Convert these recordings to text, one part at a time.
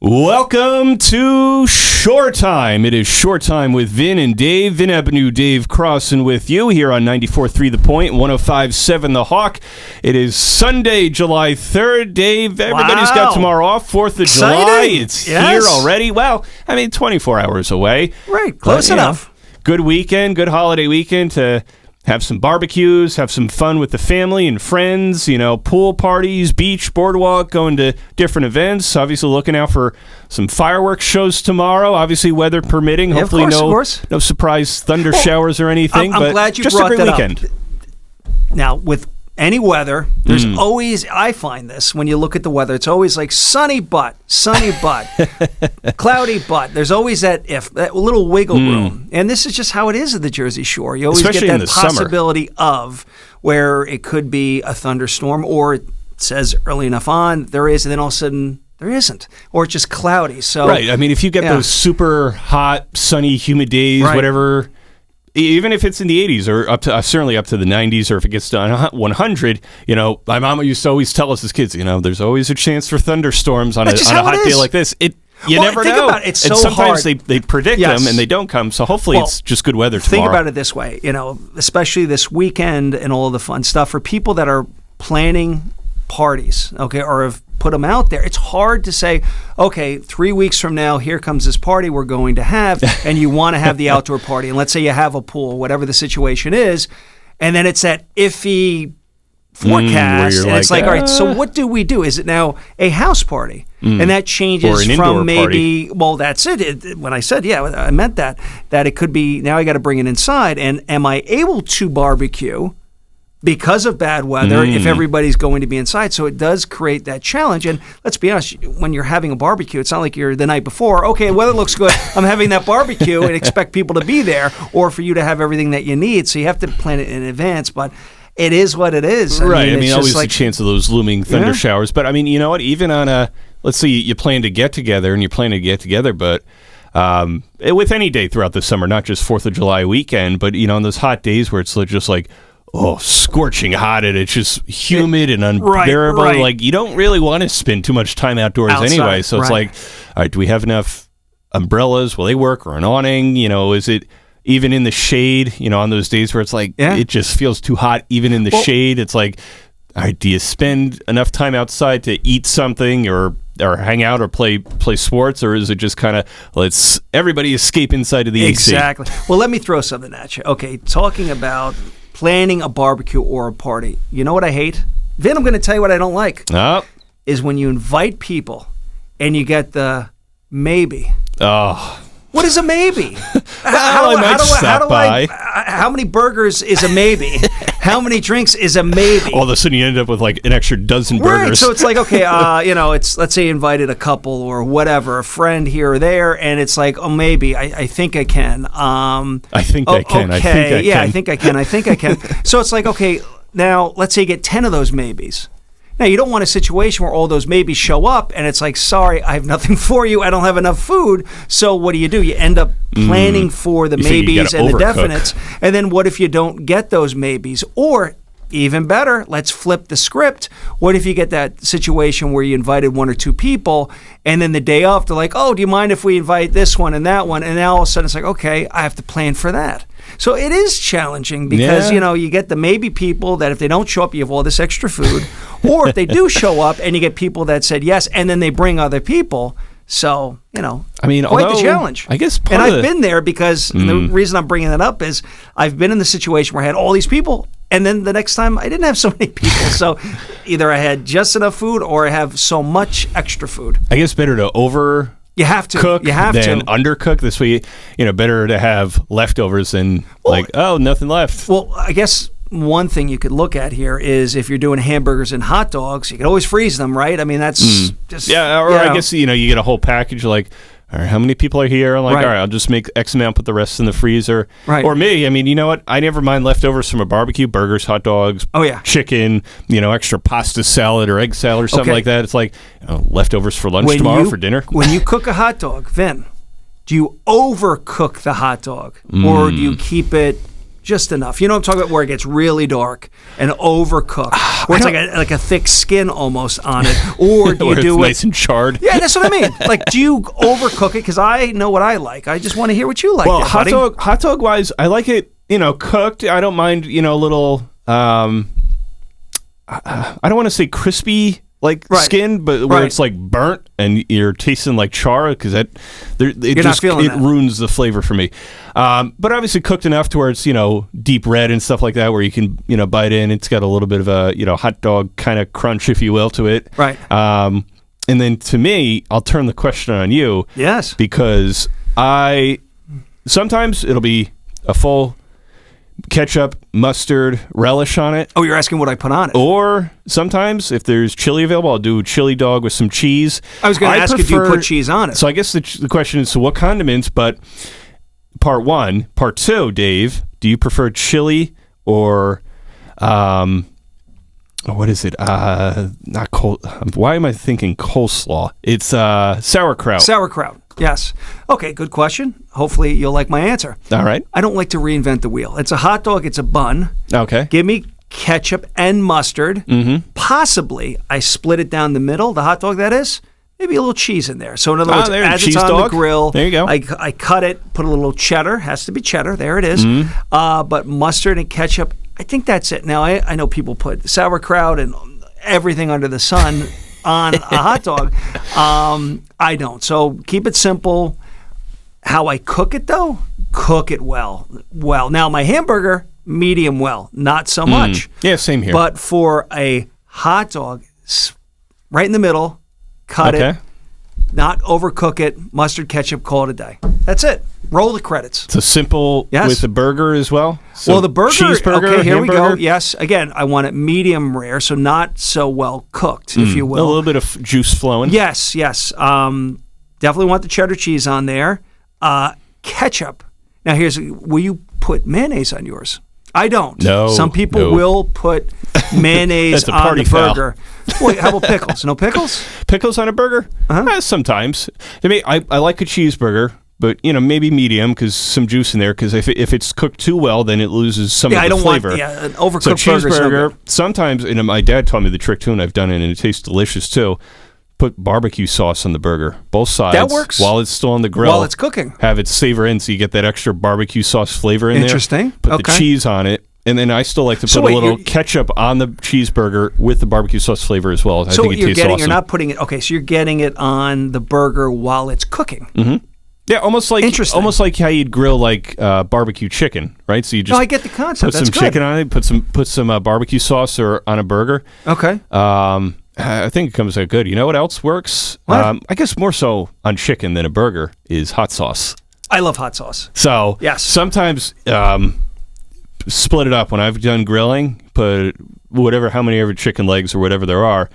Welcome to Shore Time. It is Shore Time with Vin and Dave. Vin Avenue, Dave Crossan with you here on 94.3 The Point, 105.7 The Hawk. It is Sunday, July 3rd. Dave, everybody's got tomorrow off, 4th of July. It's here already. Well, 24 hours away. Right, close enough. Good weekend, good holiday weekend to have some barbecues, have some fun with the family and friends, pool parties, beach, boardwalk, going to different events. Obviously looking out for some fireworks shows tomorrow, obviously weather permitting. Yeah, hopefully of course. No surprise thunder showers or anything. I'm glad you just brought a great that weekend. up. Now, with any weather, there's always, I find this, when you look at the weather, it's always like sunny but, cloudy but. There's always that little wiggle room. And this is just how it is at the Jersey Shore. You always Especially get in that the summer. possibility of where it could be a thunderstorm, or it says early enough on, there is, and then all of a sudden, there isn't. Or it's just cloudy. So Right. If you get those super hot, sunny, humid days, whatever, even if it's in the 80s or up to certainly up to the 90s, or if it gets to 100, my mama used to always tell us as kids, there's always a chance for thunderstorms on a hot day like this. You never know. About it. It's and so sometimes hard. they predict them and they don't come. So hopefully it's just good weather tomorrow. Think about it this way, especially this weekend and all of the fun stuff for people that are planning parties, or have put them out there. It's hard to say, 3 weeks from now, here comes this party we're going to have, and you want to have the outdoor party. And let's say you have a pool, whatever the situation is, and then it's that iffy forecast, and it's like, all right, so what do we do? Is it now a house party? And that changes from maybe, well, that's it. When I said, I meant that it could be, now I got to bring it inside, and am I able to barbecue because of bad weather if everybody's going to be inside? So it does create that challenge. And let's be honest, when you're having a barbecue, it's not like you're the night before, weather looks good, I'm having that barbecue and expect people to be there, or for you to have everything that you need. So you have to plan it in advance. But it is what it is. Right. Always a chance of those looming thunder showers. But you know what? Even on let's say you plan to get together, but with any day throughout the summer, not just 4th of July weekend, but, on those hot days where it's just like, scorching hot, and it's just humid and unbearable. Right. Like, you don't really want to spend too much time outdoors anyway. So it's like, all right, do we have enough umbrellas? Will they work? Or an awning? Is it even in the shade? On those days where it's like, it just feels too hot, even in the shade. It's like, all right, do you spend enough time outside to eat something or hang out or play sports, or is it just kind of let's everybody escape inside of the AC? Exactly. Well, let me throw something at you. Okay, talking about planning a barbecue or a party. You know what I hate? Vin, I'm going to tell you what I don't like. Is when you invite people and you get the maybe. Oh. What is a maybe? How many burgers is a maybe? How many drinks is a maybe? All of a sudden you end up with like an extra dozen burgers. Right, so it's like, it's, let's say you invited a couple or whatever, a friend here or there, and it's like, maybe, I think I can. I think I can. Okay, I think I can. So it's like, now let's say you get 10 of those maybes. Now, you don't want a situation where all those maybes show up and it's like, sorry, I have nothing for you. I don't have enough food. So what do? You end up planning for the maybes and the definites. And then what if you don't get those maybes? Or even better, let's flip the script. What if you get that situation where you invited one or two people and then the day off, they're like, do you mind if we invite this one and that one? And now all of a sudden it's like, I have to plan for that. So it is challenging because, you get the maybe people that if they don't show up, you have all this extra food. Or if they do show up and you get people that said yes, and then they bring other people. So, quite the challenge. I guess I've been there because the reason I'm bringing that up is I've been in the situation where I had all these people, and then the next time I didn't have so many people. So either I had just enough food or I have so much extra food. I guess better to You have to cook than to undercook. This way, better to have leftovers than nothing left. Well, I guess one thing you could look at here is if you're doing hamburgers and hot dogs, you can always freeze them, right? That's just... I guess, you get a whole package like, all right, how many people are here? I'm like, all right, I'll just make X amount, put the rest in the freezer. Right. Or me, you know what? I never mind leftovers from a barbecue, burgers, hot dogs, chicken, extra pasta salad or egg salad or something like that. It's like, leftovers for lunch tomorrow for dinner. When you cook a hot dog, Vin, do you overcook the hot dog? Or do you keep it Just enough. You know what I'm talking about, where it gets really dark and overcooked, where it's like a thick skin almost on it, or do you do it nice and charred? Yeah, that's what I mean. Like, do you overcook it? Because I know what I like. I just want to hear what you like. Well, there, hot dog wise, I like it, cooked. I don't mind, a little. I don't want to say crispy skin, but where it's like burnt and you're tasting like char, because it ruins the flavor for me. But obviously cooked enough to where it's deep red and stuff like that, where you can bite in. It's got a little bit of a hot dog kind of crunch, if you will, to it. Right. And then to me, I'll turn the question on you. Yes. Because sometimes it'll be a full ketchup, mustard, relish on it. Oh, you're asking what I put on it? Or sometimes, if there's chili available, I'll do chili dog with some cheese. I was going to ask if you put cheese on it. So I guess the question is, so what condiments? But part one. Part two, Dave, do you prefer chili or, what is it? Not cold. Why am I thinking coleslaw? It's sauerkraut. Sauerkraut. Yes. Okay, good question. Hopefully you'll like my answer. All right. I don't like to reinvent the wheel. It's a hot dog. It's a bun. Okay. Give me ketchup and mustard. Mm-hmm. Possibly, I split it down the middle, the hot dog that is. Maybe a little cheese in there. So in other words, as it's on the grill, there you go. I cut it, put a little cheddar. Has to be cheddar. There it is. Mm-hmm. But mustard and ketchup, I think that's it. Now, I know people put sauerkraut and everything under the sun on a hot dog. I don't. So keep it simple. How I cook it, though, cook it well. Now, my hamburger, medium well, not so much. Yeah, same here. But for a hot dog, right in the middle, cut it, not overcook it, mustard, ketchup, call it a day. That's it. Roll the credits. So simple with the burger as well? So well, the burger, cheeseburger, okay, here hamburger? we go. Yes, again, I want it medium rare, so not so well cooked, if you will. A little bit of juice flowing. Yes. Definitely want the cheddar cheese on there. Ketchup. Now, will you put mayonnaise on yours? I don't. No. Some people will put mayonnaise on the burger. Wait, how about pickles? No pickles? Pickles on a burger? Sometimes. I mean, I like a cheeseburger, but maybe medium, because some juice in there. Because if it's cooked too well, then it loses some of the flavor. An overcooked burger. Cheeseburger. Sometimes, and my dad taught me the trick too, and I've done it, and it tastes delicious too. Put barbecue sauce on the burger, both sides. That works. While it's still on the grill. While it's cooking. Have it savor in, so you get that extra barbecue sauce flavor in there. Interesting. Put the cheese on it. And then I still like to put a little ketchup on the cheeseburger with the barbecue sauce flavor as well. I think it tastes awesome. You're not putting it. Okay, so you're getting it on the burger while it's cooking. Mm-hmm. Yeah, almost like how you'd grill barbecue chicken, right? So you just I get the concept. Put some chicken on it. Put some barbecue sauce on a burger. Okay. I think it comes out good. You know what else works? What? I guess more so on chicken than a burger is hot sauce. I love hot sauce. So yes, sometimes. Split it up. When I've done grilling, put how many ever chicken legs or whatever there are,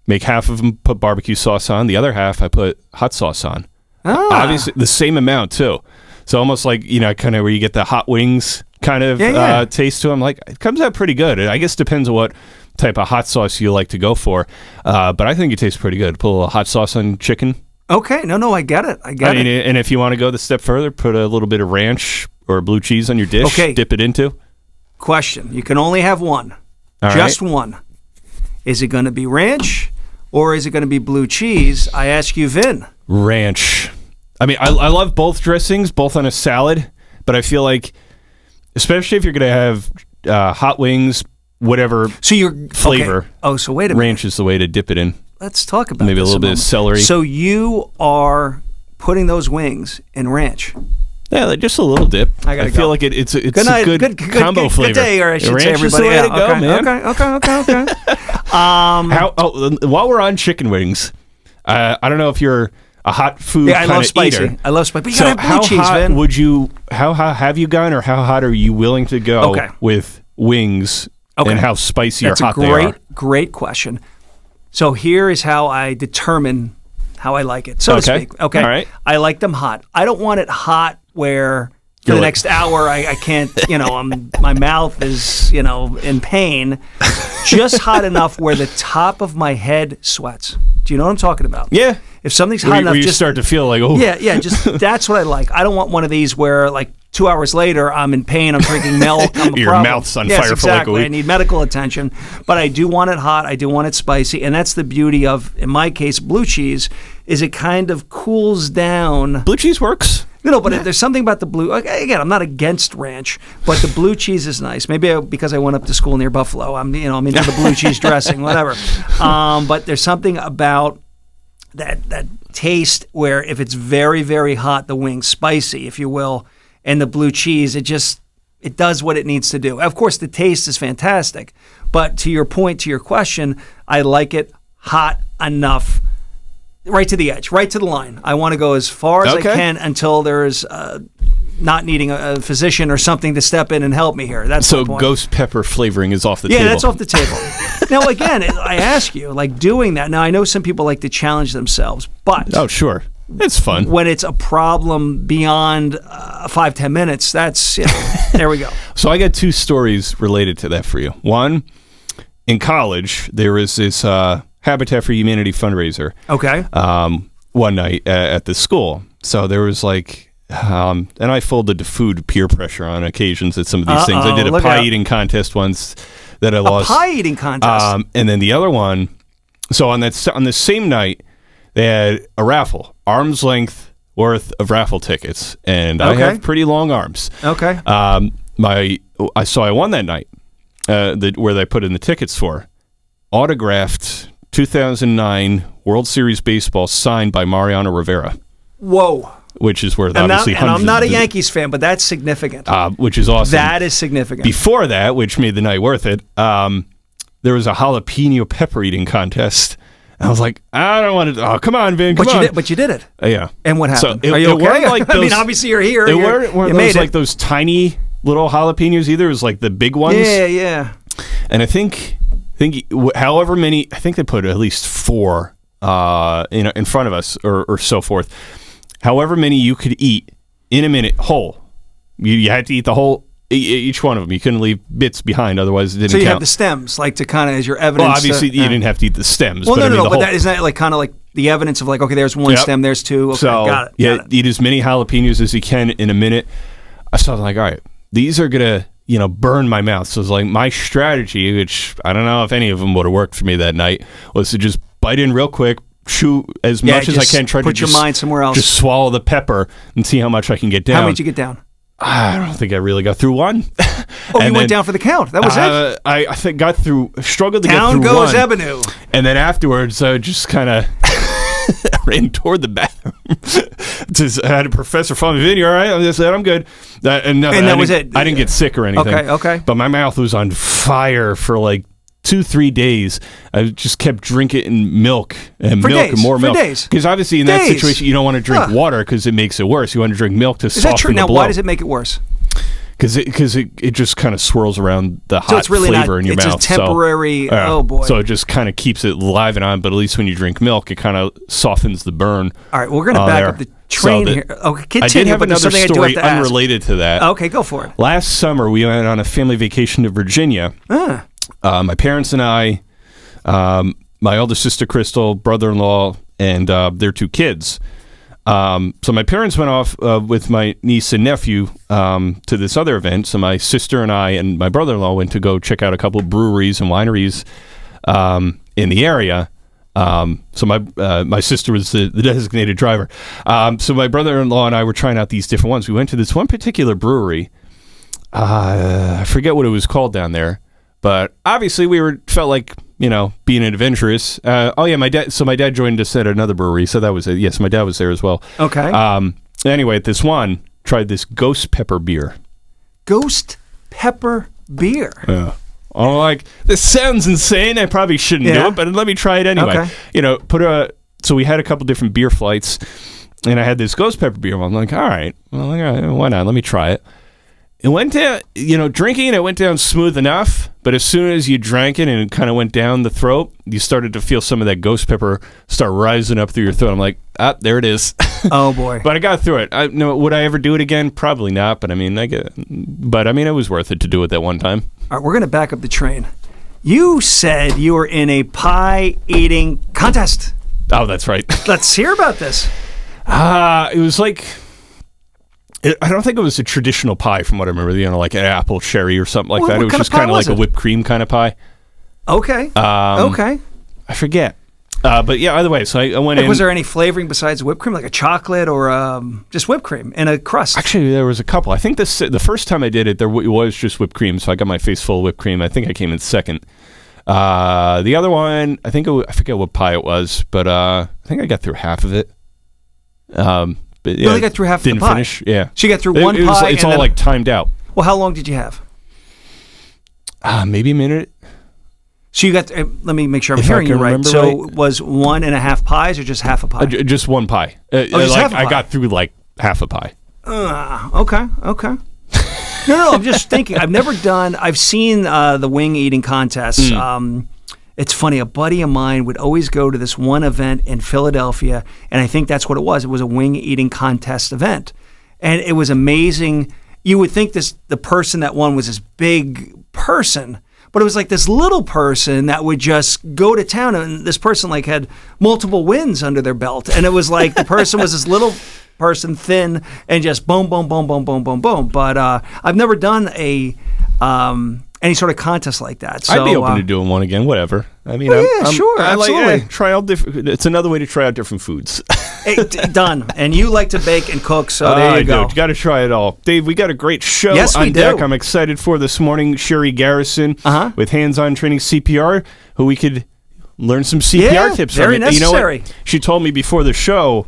make half of them, put barbecue sauce on. The other half, I put hot sauce on. Obviously, the same amount too. So almost like, kind of where you get the hot wings kind of taste to them. Like, it comes out pretty good. I guess it depends on what type of hot sauce you like to go for. But I think it tastes pretty good. Put a little hot sauce on chicken. Okay. No, I get it. And if you want to go the step further, put a little bit of ranch or blue cheese on your dish. Okay. Dip it into. Question. You can only have one. Just one. Is it going to be ranch or is it going to be blue cheese? I ask you, Vin. Ranch. I mean, I love both dressings, both on a salad, but I feel like, especially if you're going to have hot wings, whatever flavor. Okay. Oh, so wait a minute. Ranch is the way to dip it in. Let's talk about maybe a little bit of celery. So you are putting those wings in ranch. Yeah, just a little dip. I feel like it's a good combo flavor. Good day, or I should say, everybody. Is the way to go, man. Okay. While we're on chicken wings, I don't know if you're a hot food kind of eater. I love spicy. But you gotta have blue cheese, Vin. How hot have you gone, or how hot are you willing to go with wings, and how spicy or hot they are? That's a great question. So here is how I determine how I like it, so to speak. Okay. All right. I like them hot. I don't want it hot where for the next hour I can't, my mouth is, in pain. Just hot enough where the top of my head sweats. Do you know what I'm talking about? Yeah. If something's hot enough, you start to feel like, oh. Yeah, just that's what I like. I don't want one of these where 2 hours later, I'm in pain, I'm drinking milk. Your mouth's on fire for like a week. I need medical attention. But I do want it hot. I do want it spicy. And that's the beauty of, in my case, blue cheese, is it kind of cools down. Blue cheese works. But there's something about the blue. Again, I'm not against ranch, but the blue cheese is nice. Maybe because I went up to school near Buffalo, I'm into the blue cheese dressing, whatever. But there's something about that taste where if it's very, very hot, the wing's spicy, if you will, and the blue cheese, it does what it needs to do. Of course, the taste is fantastic, but to your point, to your question, I like it hot enough. Right to the edge, right to the line. I want to go as far as I can until there's not needing a physician or something to step in and help me here. That's so ghost pepper flavoring is off the table. Yeah, that's off the table. Now, again, I ask you, like doing that. Now, I know some people like to challenge themselves, but sure, it's fun when it's a problem beyond 5-10 minutes. That's there we go. So I got 2 stories related to that for you. One, in college, there was this Habitat for Humanity fundraiser. Okay. One night at the school. So there was like, and I folded to food peer pressure on occasions at some of these things. I did a pie eating contest once that I lost. A pie eating contest. And then the other one. So on the same night, they had a raffle, arm's length worth of raffle tickets, and I have pretty long arms. Okay. I won that night. Where they put in the tickets for autographed 2009 World Series baseball signed by Mariano Rivera. Whoa. Which is worth obviously hundreds. And I'm not a Yankees fan, but that's significant. Which is awesome. That is significant. Before that, which made the night worth it, there was a jalapeno pepper eating contest. I was like, I don't want to. Oh, come on, Vin, come on. But you did it. Yeah. And what happened? So Are you okay? Like those, I mean, obviously you're here. It weren't those like those tiny little jalapenos either. It was like the big ones. Yeah. And I think however many, I think they put at least 4 in front of us or so forth. However many you could eat in a minute whole. You had to eat the whole, each one of them. You couldn't leave bits behind, otherwise it didn't count. So you have the stems, like to kind of as your evidence. Well, obviously you didn't have to eat the stems. Well, but but isn't that like kind of like the evidence of like, okay, there's one stem, there's 2. Okay, so, got it. Eat as many jalapenos as you can in a minute. So I was like, all right, these are going to, burn my mouth. So it's like my strategy, which I don't know if any of them would have worked for me that night, was to just bite in real quick, chew as much as I can, try to put your mind somewhere else. Just swallow the pepper and see how much I can get down. How much you get down? I don't think I really got through one. You went down for the count. That was it? I think struggled to get through one. Down goes Ebonu. And then afterwards, I just kind of ran toward the bathroom. I had a professor follow me, Vin, you all right? I said, I'm good. And that was it? I didn't get sick or anything. Okay. But my mouth was on fire for like 2-3 days. I just kept drinking milk and more milk. For days. Because obviously in that situation, you don't want to drink water because it makes it worse. You want to drink milk to soften the blow. Is that true? Now, why does it make it worse? Because it just kind of swirls around the hot flavor in your mouth. It's a temporary, oh boy. So it just kind of keeps it live and on, but at least when you drink milk, it kind of softens the burn. All right, we're going to back up the train here. Okay, continue, I did have another story unrelated to that. Okay, go for it. Last summer, we went on a family vacation to Virginia. My parents and I, my older sister, Crystal, brother-in-law, and their 2 kids. So my parents went off with my niece and nephew to this other event. So my sister and I and my brother-in-law went to go check out a couple of breweries and wineries in the area. So my sister was the designated driver. So my brother-in-law and I were trying out these different ones. We went to this one particular brewery. I forget what it was called down there, but obviously felt like, being adventurous. My dad joined us at another brewery, so that was it. Yes, my dad was there as well. Okay. Anyway, at this one, tried this ghost pepper beer. Ghost pepper beer? Yeah. I'm like, this sounds insane. I probably shouldn't do it, but let me try it anyway. Okay. So we had a couple different beer flights, and I had this ghost pepper beer. I'm like, all right, why not? Let me try it. It went down, drinking it went down smooth enough, but as soon as you drank it and it kind of went down the throat, you started to feel some of that ghost pepper start rising up through your throat. I'm like, there it is. Oh, boy. But I got through it. Would I ever do it again? Probably not, but it was worth it to do it that one time. All right, we're going to back up the train. You said you were in a pie eating contest. Oh, that's right. Let's hear about this. It was like... I don't think it was a traditional pie from what I remember, like an apple cherry or something like that. It was just kind of like a whipped cream kind of pie. Okay. Okay. I forget. But yeah, either way, so I went in. Was there any flavoring besides whipped cream, like a chocolate or just whipped cream and a crust? Actually, there was a couple. I think the first time I did it, there was just whipped cream, so I got my face full of whipped cream. I think I came in second. The other one, I forget what pie it was, but I think I got through half of it. But yeah, you only got through half of the pie? Didn't finish, yeah. So you got through one pie? It's all like timed out. Well, how long did you have? Maybe a minute. So you got, let me make sure I'm hearing you right. So it was 1.5 pies or just half a pie? Just one pie. Just half a pie. I got through like half a pie. Okay. No, I'm just thinking. I've seen the wing eating contests. It's funny, a buddy of mine would always go to this one event in Philadelphia, and I think that's what it was. It was a wing eating contest event. And it was amazing. You would think the person that won was this big person, but it was like this little person that would just go to town, and this person like had multiple wins under their belt. And it was like the person was this little person, thin, and just boom, boom, boom, boom, boom, boom, boom. But I've never done any sort of contest like that. So, I'd be open to doing one again, whatever. I mean, sure, absolutely. Try out different. It's another way to try out different foods. Done. And you like to bake and cook, so there you go. You got to try it all. Dave, we got a great show on deck. I'm excited for this morning. Cherie Garrison with hands-on training CPR, who we could learn some CPR tips from. Very necessary. You know what? She told me before the show,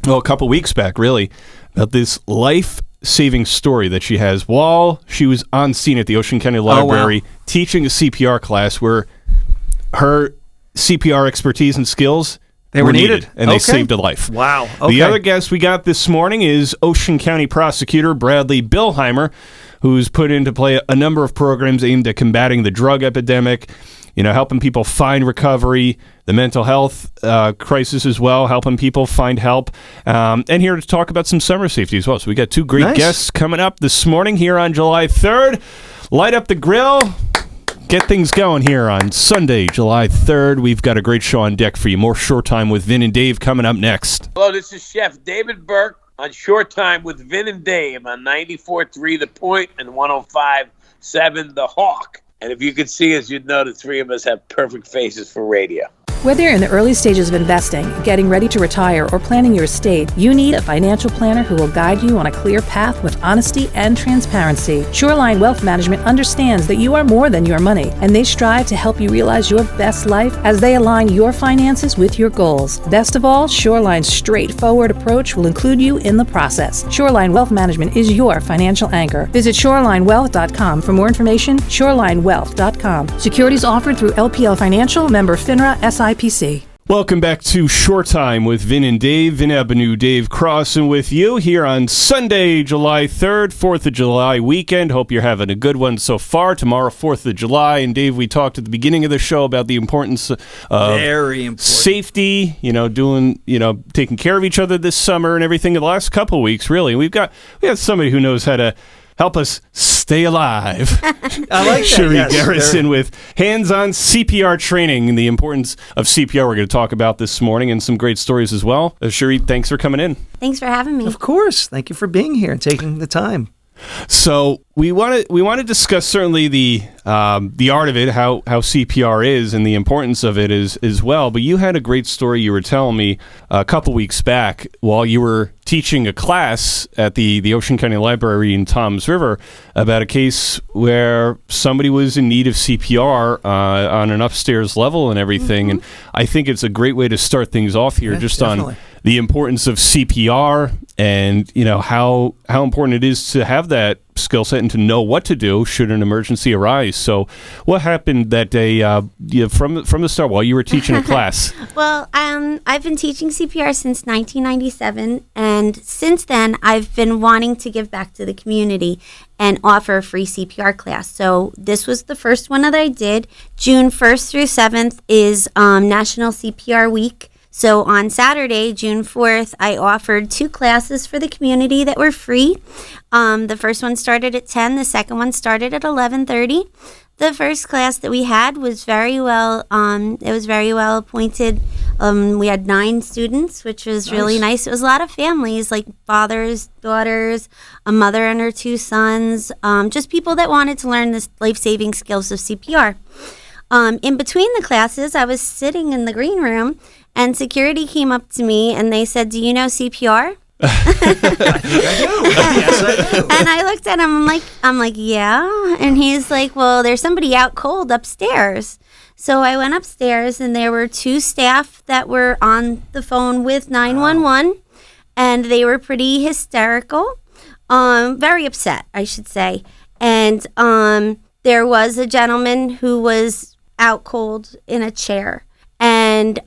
a couple weeks back, really, about this life-saving story that she has while she was on scene at the Ocean County Library teaching a CPR class where her CPR expertise and skills were needed, and they saved a life. Wow. Okay. The other guest we got this morning is Ocean County Prosecutor Bradley Billheimer, who's put into play a number of programs aimed at combating the drug epidemic, helping people find recovery, the mental health crisis as well, helping people find help, and here to talk about some summer safety as well. So we got two great guests coming up this morning here on July 3rd. Light up the grill. Get things going here on Sunday, July 3rd. We've got a great show on deck for you. More Short Time with Vin and Dave coming up next. Hello, this is Chef David Burke on Short Time with Vin and Dave on 94.3 The Point and 105.7 The Hawk. And if you could see us, you'd know the three of us have perfect faces for radio. Whether you're in the early stages of investing, getting ready to retire, or planning your estate, you need a financial planner who will guide you on a clear path with honesty and transparency. Shoreline Wealth Management understands that you are more than your money, and they strive to help you realize your best life as they align your finances with your goals. Best of all, Shoreline's straightforward approach will include you in the process. Shoreline Wealth Management is your financial anchor. Visit shorelinewealth.com for more information. Shorelinewealth.com. Securities offered through LPL Financial, member FINRA, SIPC. Welcome back to Short Time with Vin and Dave. Vin Avenue, Dave Crossan with you here on Sunday, July 3rd, 4th of July weekend. Hope you're having a good one so far. Tomorrow, 4th of July. And Dave, we talked at the beginning of the show about the importance of safety, taking care of each other this summer and everything. In the last couple of weeks, really, we got somebody who knows how to help us stay alive. I like that. Cherie Garrison with hands-on CPR training and the importance of CPR we're going to talk about this morning, and some great stories as well. Cherie, thanks for coming in. Thanks for having me. Of course. Thank you for being here and taking the time. So we want to discuss certainly the art of it, how CPR is, and the importance of it as well. But you had a great story you were telling me a couple weeks back while you were teaching a class at the Ocean County Library in Toms River about a case where somebody was in need of CPR on an upstairs level and everything. Mm-hmm. And I think it's a great way to start things off here, definitely. On the importance of CPR and how important it is to have that skill set and to know what to do should an emergency arise. So what happened that day from the start while you were teaching a class? Well, I've been teaching CPR since 1997, and since then I've been wanting to give back to the community and offer a free CPR class. So this was the first one that I did. June 1st through 7th is National CPR Week. So on Saturday, June 4th, I offered 2 classes for the community that were free. The first one started at 10. The second one started at 11:30. The first class that we had was very well. It was very well appointed We had 9 students, which was really nice. It was a lot of families, like fathers, daughters, a mother and her 2 sons, just people that wanted to learn the life-saving skills of CPR. In between the classes, I was sitting in the green room, and security came up to me, and they said, "Do you know CPR?" I think I do. Yes, I do. And I looked at him, I'm like, yeah. And he's like, well, there's somebody out cold upstairs. So I went upstairs, and there were 2 staff that were on the phone with 911, and they were pretty hysterical, very upset, I should say. And there was a gentleman who was out cold in a chair. And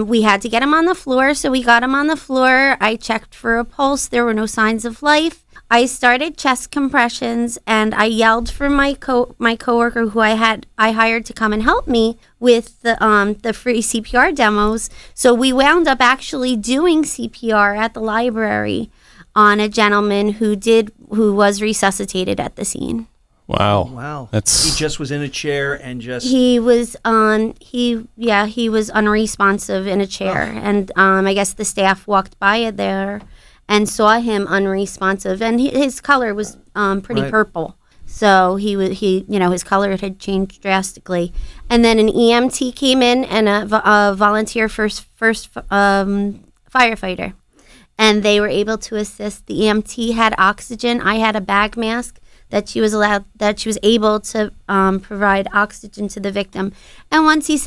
we had to get him on the floor, so we got him on the floor. I checked for a pulse. There were no signs of life. I started chest compressions, and I yelled for my coworker who I hired to come and help me with the free CPR demos. So we wound up actually doing CPR at the library on a gentleman who was resuscitated at the scene. Wow. He just was in a chair and just... He was unresponsive in a chair. And I guess the staff walked by there and saw him unresponsive. And his color was pretty purple. So his color had changed drastically. And then an EMT came in and a volunteer first firefighter. And they were able to assist. The EMT had oxygen. I had a bag mask that she was able to provide oxygen to the victim. And once he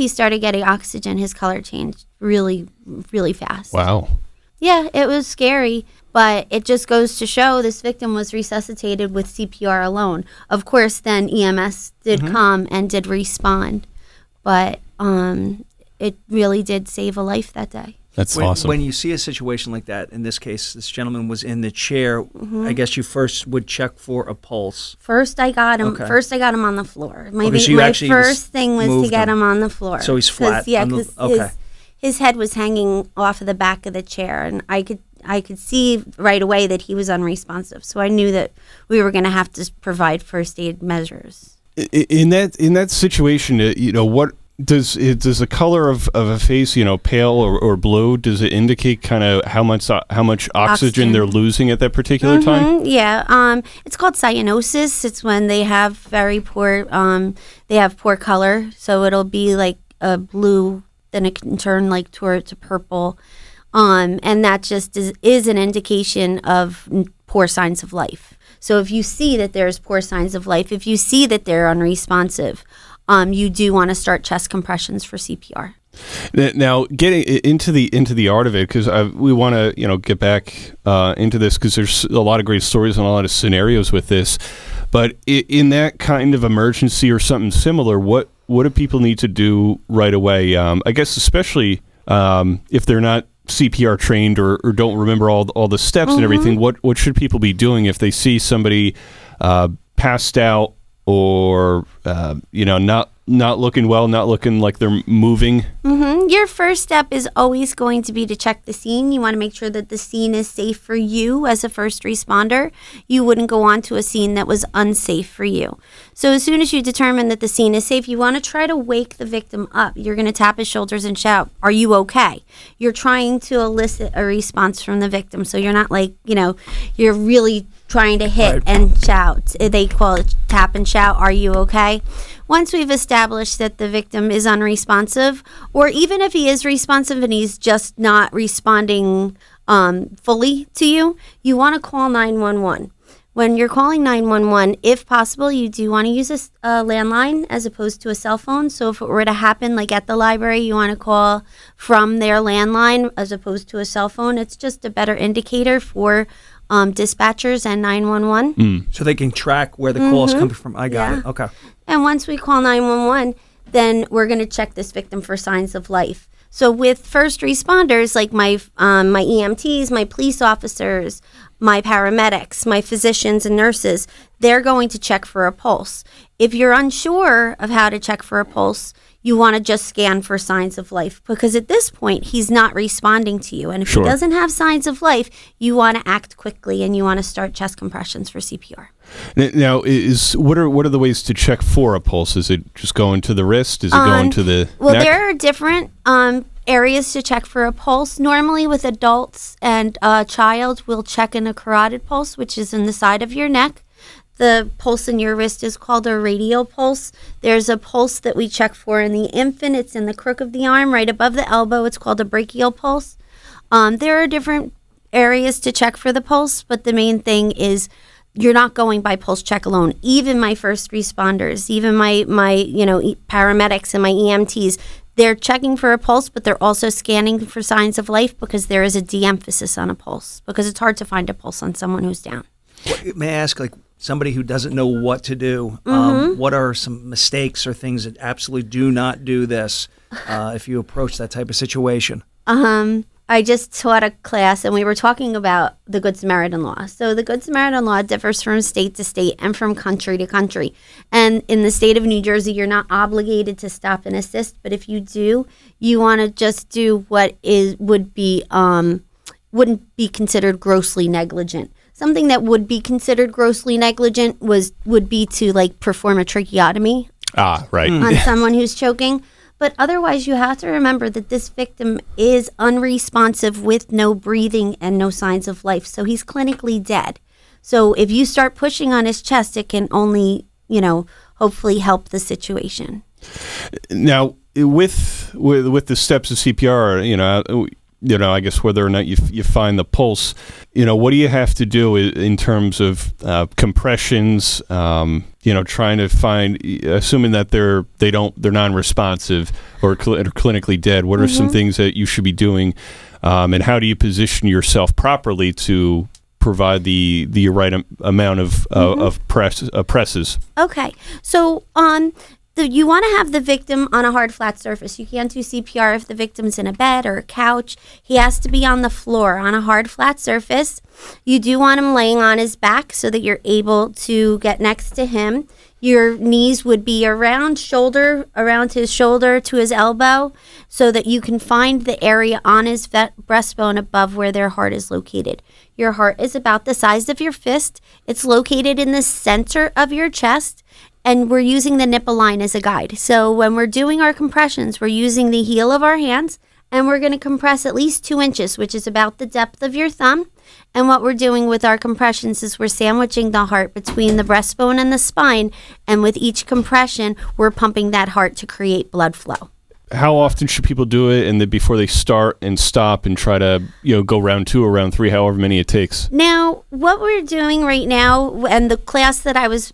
started getting oxygen, his color changed really, really fast. Wow. Yeah, it was scary, but it just goes to show this victim was resuscitated with CPR alone. Of course, then EMS did come and did respond, but it really did save a life that day. That's awesome. When you see a situation like that, in this case, this gentleman was in the chair. I guess you first would check for a pulse. First, I got him. Okay. First, I got him on the floor. My first thing was to get him on the floor. So he's flat. Yeah, because his head was hanging off of the back of the chair, and I could see right away that he was unresponsive. So I knew that we were going to have to provide first aid measures. In that situation, what does the color of a face, pale or blue, does it indicate kind of how much oxygen they're losing at that particular time? Yeah, it's called cyanosis. It's when they have very poor color. So it'll be like a blue, then it can turn like to purple, and that just is an indication of poor signs of life. So if you see that there's poor signs of life, if you see that they're unresponsive, you do want to start chest compressions for CPR. Now, getting into the art of it, because we want to get back into this, because there's a lot of great stories and a lot of scenarios with this. But in that kind of emergency or something similar, what do people need to do right away? I guess especially if they're not CPR trained or don't remember all the steps and everything. What should people be doing if they see somebody passed out? Or not looking well, not looking like they're moving. Your first step is always going to be to check the scene. You want to make sure that the scene is safe for you as a first responder. You wouldn't go on to a scene that was unsafe for you. So as soon as you determine that the scene is safe, you want to try to wake the victim up. You're going to tap his shoulders and shout, "Are you okay?" You're trying to elicit a response from the victim. So you're not like, you're really trying to hit and shout. They call it tap and shout, "Are you okay?" Once we've established that the victim is unresponsive, or even if he is responsive and he's just not responding fully to you, you want to call 911. When you're calling 911, if possible, you do want to use a landline as opposed to a cell phone. So if it were to happen like at the library, you want to call from their landline as opposed to a cell phone. It's just a better indicator for dispatchers and 911. So they can track where the call is coming from. I got it. Okay. And once we call 911, then we're going to check this victim for signs of life. So with first responders, like my EMTs, my police officers, my paramedics, my physicians and nurses, they're going to check for a pulse. If you're unsure of how to check for a pulse, you want to just scan for signs of life, because at this point, he's not responding to you. And if he doesn't have signs of life, you want to act quickly and you want to start chest compressions for CPR. Now, what are the ways to check for a pulse? Is it just going to the wrist? Is it going to the neck? There are different areas to check for a pulse. Normally with adults and a child, we'll check in a carotid pulse, which is in the side of your neck. The pulse in your wrist is called a radial pulse. There's a pulse that we check for in the infant. It's in the crook of the arm, right above the elbow. It's called a brachial pulse. There are different areas to check for the pulse, but the main thing is you're not going by pulse check alone. Even my first responders, even my paramedics and my EMTs, they're checking for a pulse, but they're also scanning for signs of life because there is a de-emphasis on a pulse because it's hard to find a pulse on someone who's down. May I ask, like, somebody who doesn't know what to do, what are some mistakes or things that absolutely do not do this if you approach that type of situation? I just taught a class and we were talking about the Good Samaritan Law. So the Good Samaritan Law differs from state to state and from country to country. And in the state of New Jersey, you're not obligated to stop and assist. But if you do, you want to just do what wouldn't be considered grossly negligent. Something that would be considered grossly negligent would be to like perform a tracheotomy on someone who's choking. But otherwise, you have to remember that this victim is unresponsive with no breathing and no signs of life. So he's clinically dead. So if you start pushing on his chest, it can only, hopefully help the situation. Now, with the steps of CPR, I guess whether or not you find the pulse, what do you have to do in terms of compressions? Trying to find, assuming that they're non-responsive or clinically dead. What are some things that you should be doing, and how do you position yourself properly to provide the right amount of presses? Okay, so you want to have the victim on a hard, flat surface. You can't do CPR if the victim's in a bed or a couch. He has to be on the floor, on a hard, flat surface. You do want him laying on his back so that you're able to get next to him. Your knees would be around his shoulder to his elbow so that you can find the area on his breastbone above where their heart is located. Your heart is about the size of your fist. It's located in the center of your chest. And we're using the nipple line as a guide. So when we're doing our compressions, we're using the heel of our hands, and we're going to compress at least 2 inches, which is about the depth of your thumb. And what we're doing with our compressions is we're sandwiching the heart between the breastbone and the spine, and with each compression, we're pumping that heart to create blood flow. How often should people do it, and then before they start and stop and try to go round 2 or round 3, however many it takes? Now, what we're doing right now, and the class that I was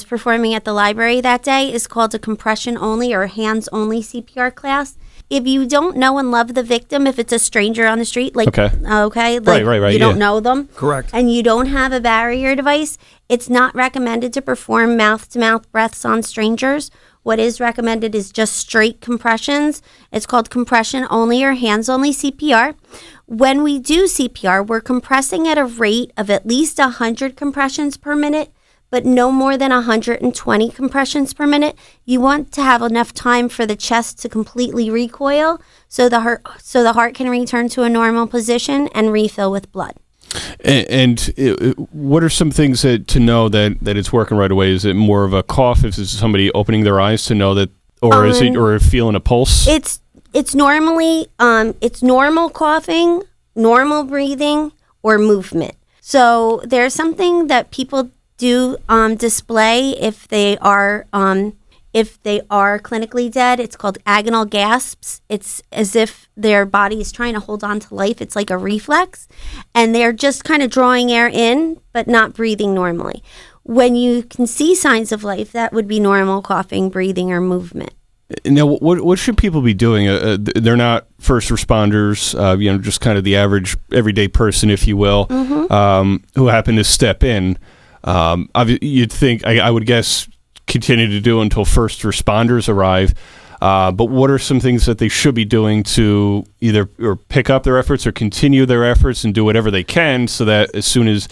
performing at the library that day is called a compression only or hands only CPR class. If you don't know and love the victim, if it's a stranger on the street, right, you don't know them, correct, and you don't have a barrier device, it's not recommended to perform mouth-to-mouth breaths on strangers. What is recommended is just straight compressions. It's called compression only or hands only CPR. When we do CPR, we're compressing at a rate of at least 100 compressions per minute, but no more than 120 compressions per minute. You want to have enough time for the chest to completely recoil so the heart can return to a normal position and refill with blood. And what are some things to know that it's working right away? Is it more of a cough? Is it somebody opening their eyes to know that, or is it or feeling a pulse? It's normally it's normal coughing, normal breathing, or movement. So there's something that people do display if they are clinically dead. It's called agonal gasps. It's as if their body is trying to hold on to life. It's like a reflex, and they're just kind of drawing air in but not breathing normally. When you can see signs of life, that would be normal coughing, breathing, or movement. Now, what should people be doing? They're not first responders, just kind of the average everyday person, if you will, who happen to step in. You'd think, I would guess, continue to do until first responders arrive. But what are some things that they should be doing to either or pick up their efforts or continue their efforts and do whatever they can so that as soon as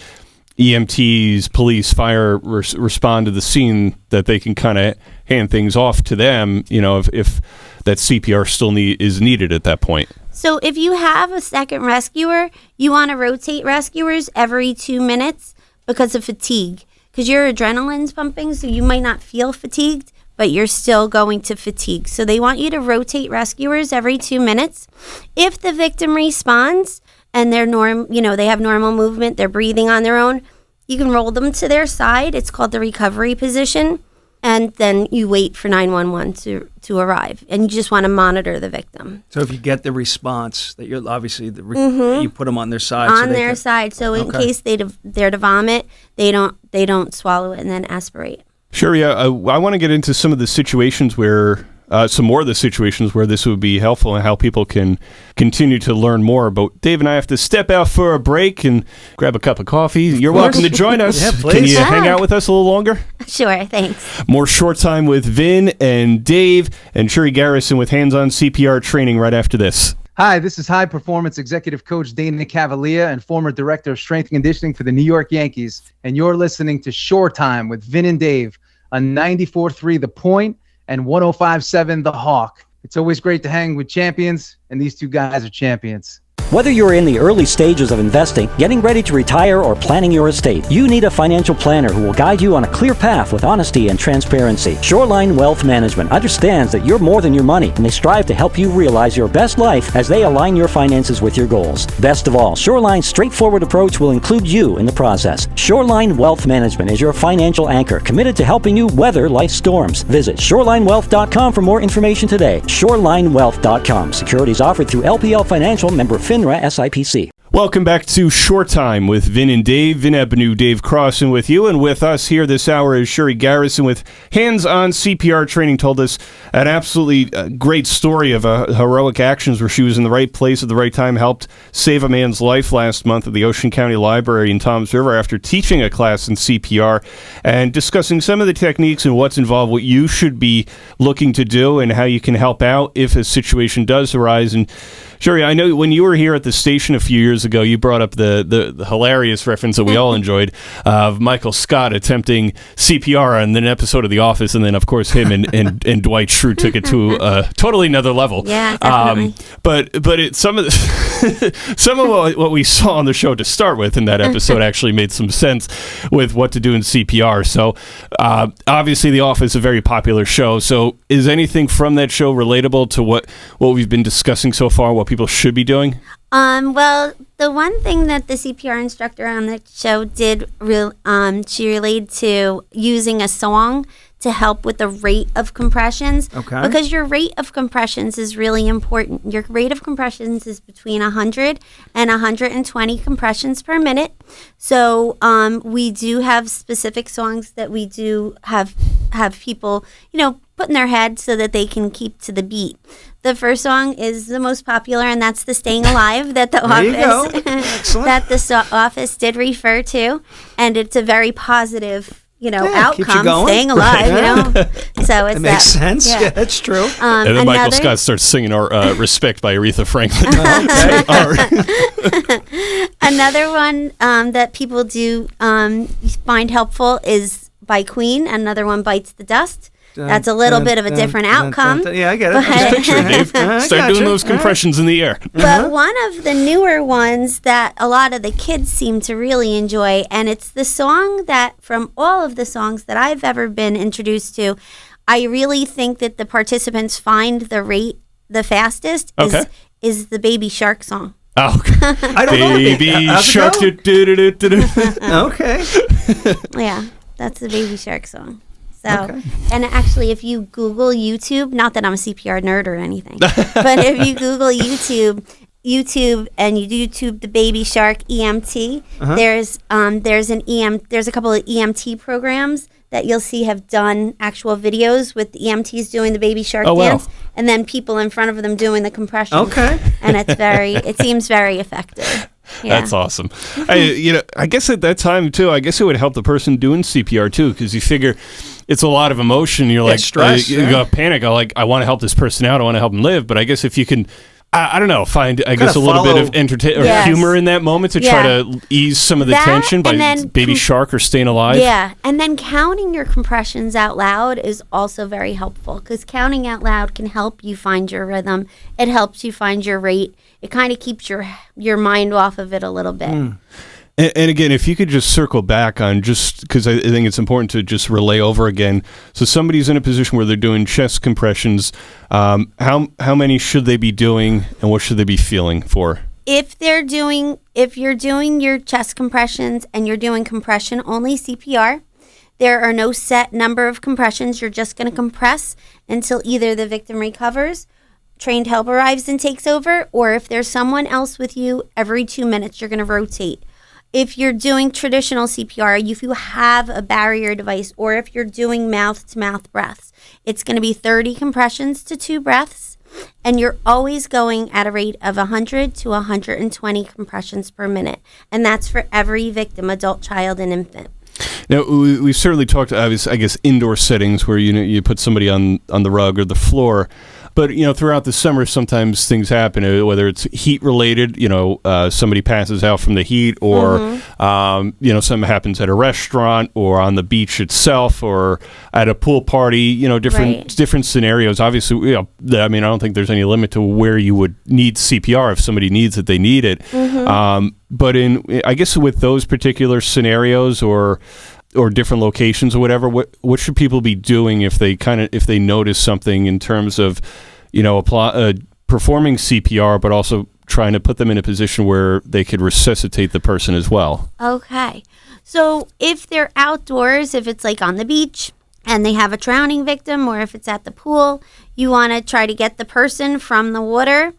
EMTs, police, fire respond to the scene, that they can kind of hand things off to them, if that CPR still is needed at that point? So if you have a second rescuer, you want to rotate rescuers every 2 minutes because of fatigue. Because your adrenaline's pumping, so you might not feel fatigued, but you're still going to fatigue. So they want you to rotate rescuers every 2 minutes. If the victim responds and they're they have normal movement, they're breathing on their own, you can roll them to their side. It's called the recovery position. And then you wait for 911 to arrive. And you just want to monitor the victim. So if you get the response that you're obviously, you put them on their side. On their side. So in case they're to vomit, they don't swallow it and then aspirate. Cherie, I want to get into some of the situations where, some more of the situations where this would be helpful and how people can continue to learn more. But Dave and I have to step out for a break and grab a cup of coffee. You're welcome to join us. Yeah, please. Can you hang out with us a little longer? Sure, thanks. More Short Time with Vin and Dave and Cherie Garrison with hands-on CPR training right after this. Hi, this is high performance executive coach Dana Cavalier and former director of strength and conditioning for the New York Yankees. And you're listening to Shore Time with Vin and Dave on 94.3 The Point and 105.7 The Hawk. It's always great to hang with champions, and these two guys are champions. Whether you're in the early stages of investing, getting ready to retire, or planning your estate, you need a financial planner who will guide you on a clear path with honesty and transparency. Shoreline Wealth Management understands that you're more than your money, and they strive to help you realize your best life as they align your finances with your goals. Best of all, Shoreline's straightforward approach will include you in the process. Shoreline Wealth Management is your financial anchor, committed to helping you weather life's storms. Visit shorelinewealth.com for more information today. Shorelinewealth.com. Securities offered through LPL Financial, member FINRA SIPC. Welcome back to Short Time with Vin and Dave. Vin Ebenu, Dave Crossan with you. And with us here this hour is Cherie Garrison with hands-on CPR training. Told us an absolutely great story of heroic actions where she was in the right place at the right time, helped save a man's life last month at the Ocean County Library in Toms River after teaching a class in CPR and discussing some of the techniques and what's involved, what you should be looking to do and how you can help out if a situation does arise. And Cherie, I know when you were here at the station a few years ago, you brought up the hilarious reference that we all enjoyed of Michael Scott attempting CPR on an episode of The Office, and then, of course, him and Dwight Schrute took it to a totally another level. Yeah, definitely. But some of what we saw on the show to start with in that episode actually made some sense with what to do in CPR. So, obviously, The Office is a very popular show. So, is anything from that show relatable to what we've been discussing so far, what people should be doing? Well, the one thing that the CPR instructor on the show did, she relayed to using a song to help with the rate of compressions. Okay. Because your rate of compressions is really important. Your rate of compressions is between 100 and 120 compressions per minute. So we do have specific songs that we do have people, put in their head so that they can keep to the beat. The first song is the most popular, and that's the "Staying Alive" that the Office did refer to, and it's a very positive, outcome. Staying alive, So it's it makes sense. Yeah, that's true. And then Michael Scott starts singing "Respect" by Aretha Franklin. Another one that people do find helpful is by Queen. Another one, "Bites the Dust." That's a little bit of a different outcome. Yeah, I get it. Just picture it, Dave. Start doing those compressions in the air. But one of the newer ones that a lot of the kids seem to really enjoy, and it's the song that, from all of the songs that I've ever been introduced to, I really think that the participants find the rate the fastest is the Baby Shark song. Oh, I don't know. Baby Shark. Okay. Yeah, that's the Baby Shark song. So, and actually, if you Google YouTube, not that I'm a CPR nerd or anything, but if you Google YouTube and you YouTube the Baby Shark EMT, there's a couple of EMT programs that you'll see have done actual videos with the EMTs doing the Baby Shark dance, and then people in front of them doing the compression. Okay, and it seems very effective. Yeah. That's awesome. I guess at that time too, I guess it would help the person doing CPR too, because you figure it's a lot of emotion. You're like, stress, you got panic. I want to help this person out. I want to help them live. But I guess if you can, I don't know, find a little bit of entertainment or humor in that moment to try to ease some of the tension by Baby Shark or Staying Alive. Yeah, and then counting your compressions out loud is also very helpful, because counting out loud can help you find your rhythm. It helps you find your rate. It kind of keeps your mind off of it a little bit. And again, if you could just circle back on just because I think it's important to just relay over again. So somebody's in a position where they're doing chest compressions. How many should they be doing, and what should they be feeling for? If you're doing your chest compressions and you're doing compression only CPR, there are no set number of compressions. You're just going to compress until either the victim recovers, trained help arrives and takes over, or if there's someone else with you, every 2 minutes you're going to rotate. If you're doing traditional CPR, if you have a barrier device, or if you're doing mouth-to-mouth breaths, it's going to be 30 compressions to 2 breaths, and you're always going at a rate of 100 to 120 compressions per minute, and that's for every victim, adult, child, and infant. Now, we've certainly talked, I guess, indoor settings where you put somebody on the rug or the floor. But, throughout the summer, sometimes things happen, whether it's heat-related, somebody passes out from the heat, or, something happens at a restaurant or on the beach itself or at a pool party, different scenarios. Obviously, I don't think there's any limit to where you would need CPR. If somebody needs it, they need it. But I guess with those particular scenarios or different locations or whatever, what should people be doing if they notice something in terms of, performing CPR, but also trying to put them in a position where they could resuscitate the person as well? Okay. So if they're outdoors, if it's like on the beach and they have a drowning victim, or if it's at the pool, you want to try to get the person from the water.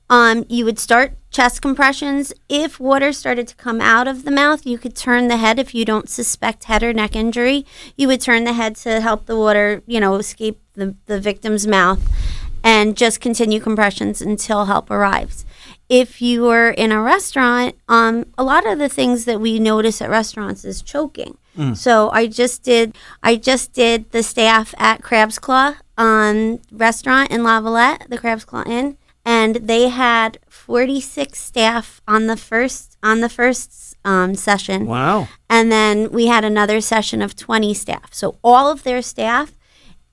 You would start chest compressions. If water started to come out of the mouth, you could turn the head. If you don't suspect head or neck injury, you would turn the head to help the water, escape the victim's mouth, and just continue compressions until help arrives. If you were in a restaurant, a lot of the things that we notice at restaurants is choking. So I just did the staff at Crab's Claw restaurant in La Valette, the Crab's Claw Inn. And they had 46 staff on the first session. Wow! And then we had another session of 20 staff. So all of their staff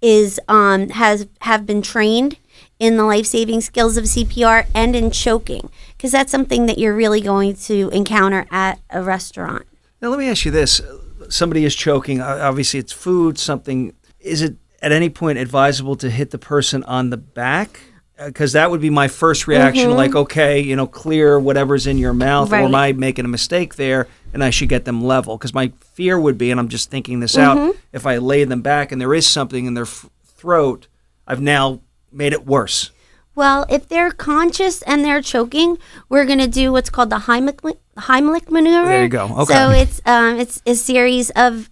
have been trained in the life-saving skills of CPR and in choking, because that's something that you're really going to encounter at a restaurant. Now let me ask you this: somebody is choking. Obviously, it's food. Something. Is it at any point advisable to hit the person on the back? Because that would be my first reaction, like, okay, clear whatever's in your mouth, or am I making a mistake there, and I should get them level? Because my fear would be, and I'm just thinking this out, if I lay them back and there is something in their throat, I've now made it worse. Well, if they're conscious and they're choking, we're going to do what's called the Heimlich maneuver. There you go. Okay. So it's a series of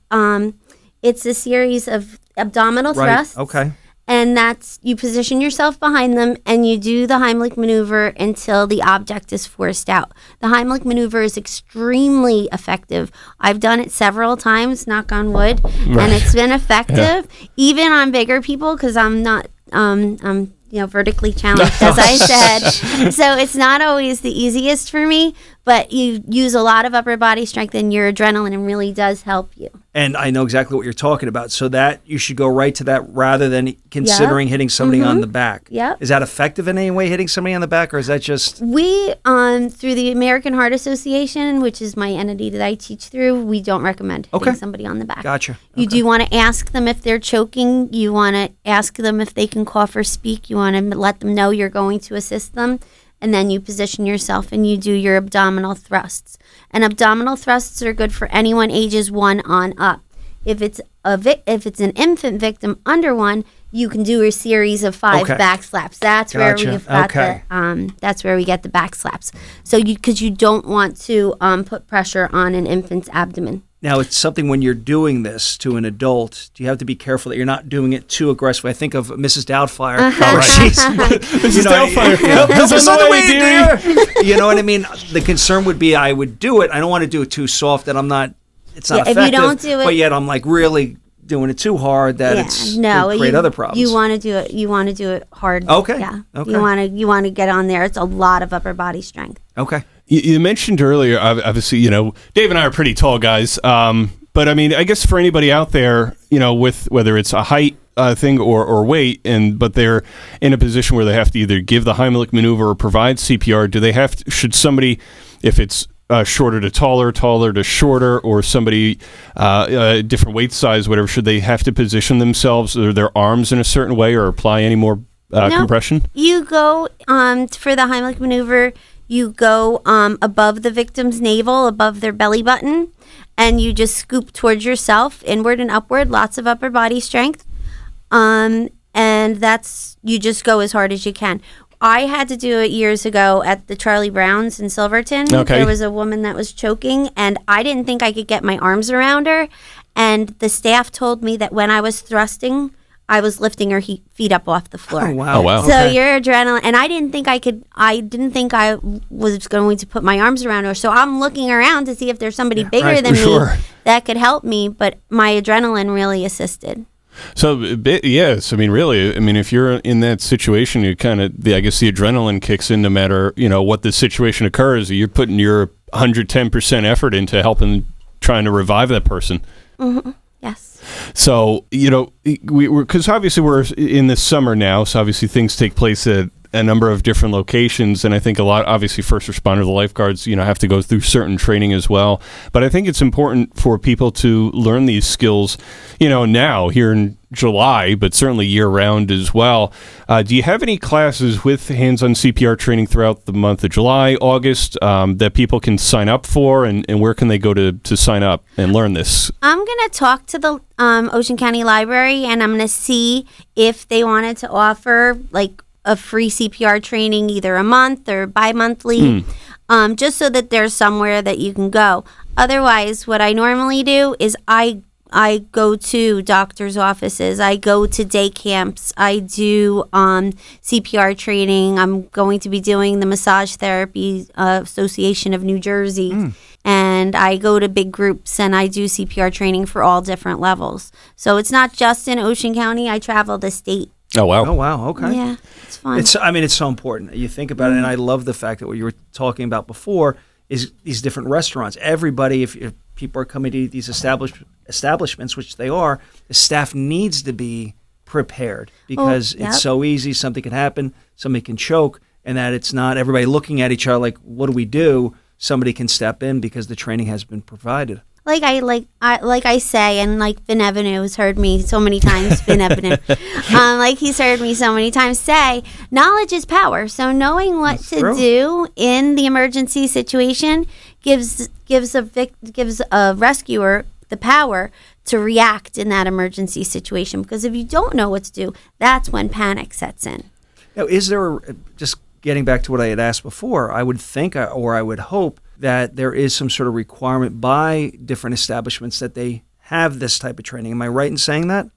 abdominal thrusts. Okay. And that's, you position yourself behind them and you do the Heimlich maneuver until the object is forced out. The Heimlich maneuver is extremely effective. I've done it several times, knock on wood, and it's been effective, even on bigger people, because I'm not, vertically challenged, as I said. So it's not always the easiest for me, but you use a lot of upper body strength and your adrenaline really does help you. And I know exactly what you're talking about. So that you should go right to that rather than considering hitting somebody on the back. Yep. Is that effective in any way, hitting somebody on the back, or is that just... We, through the American Heart Association, which is my entity that I teach through, we don't recommend hitting somebody on the back. Gotcha. You do want to ask them if they're choking. You want to ask them if they can cough or speak. You want to let them know you're going to assist them. And then you position yourself and you do your abdominal thrusts. And abdominal thrusts are good for anyone ages 1 on up. If it's an infant victim under 1, you can do a series of 5 back slaps. That's where we've got that's where we get the back slaps. So because you don't want to put pressure on an infant's abdomen. Now, it's something when you're doing this to an adult, do you have to be careful that you're not doing it too aggressively? I think of Mrs. Doubtfire. Mrs. Doubtfire. This on the way, dear. You know what I mean? The concern would be I would do it. I don't want to do it too soft that it's not effective. If you don't do it, but yet I'm like really doing it too hard that it's create other problems. You want to do it. You want to do it hard. Okay. Yeah. Okay. You want to get on there. It's a lot of upper body strength. Okay. You mentioned earlier, obviously, Dave and I are pretty tall guys. But I mean, I guess for anybody out there, with whether it's a height thing or weight, but they're in a position where they have to either give the Heimlich maneuver or provide CPR, should somebody, if it's shorter to taller, taller to shorter, or somebody different weight size, whatever, should they have to position themselves or their arms in a certain way or apply any more compression? You go for the Heimlich maneuver, you go above the victim's navel, above their belly button, and you just scoop towards yourself, inward and upward, lots of upper body strength. And you just go as hard as you can. I had to do it years ago at the Charlie Brown's in Silverton. Okay. There was a woman that was choking, and I didn't think I could get my arms around her. And the staff told me that when I was thrusting, I was lifting her feet up off the floor. Oh, wow. Oh, wow. So your adrenaline, and I didn't think I was going to put my arms around her. So I'm looking around to see if there's somebody bigger than me that could help me, but my adrenaline really assisted. So, yes, I mean, really, I mean, if you're in that situation, you kind of, I guess the adrenaline kicks in no matter, what the situation occurs. You're putting your 110% effort into helping, trying to revive that person. Mm-hmm. Yes. So, because obviously we're in the summer now, so obviously things take place at a number of different locations, and I think a lot, obviously first responders, the lifeguards, have to go through certain training as well. But I think it's important for people to learn these skills, now here in July, but certainly year-round as well. Do you have any classes with hands-on CPR training throughout the month of July, August, that people can sign up for, and where can they go to sign up and learn this? I'm going to talk to the Ocean County Library, and I'm going to see if they wanted to offer, like, a free CPR training either a month or bi-monthly, just so that there's somewhere that you can go. Otherwise, what I normally do is I go to doctor's offices, I go to day camps, I do CPR training. I'm going to be doing the Massage Therapy Association of New Jersey, and I go to big groups and I do CPR training for all different levels. So it's not just in Ocean County. I travel the state. Oh, wow. Oh, wow. Okay. Yeah, it's fun. It's so important. You think about it, and I love the fact that what you were talking about before is these different restaurants. Everybody, if people are coming to these establishments, which they are, the staff needs to be prepared because it's so easy. Something can happen. Somebody can choke, and that it's not everybody looking at each other like, what do we do? Somebody can step in because the training has been provided. Like I say, and like Vin Avenue has heard me so many times. Vin Avenue, like he's heard me so many times say, knowledge is power. So knowing what to do in the emergency situation gives a rescuer the power to react in that emergency situation. Because if you don't know what to do, that's when panic sets in. Now, is there just getting back to what I had asked before? I would think, or I would hope, that there is some sort of requirement by different establishments that they have this type of training. Am I right in saying that?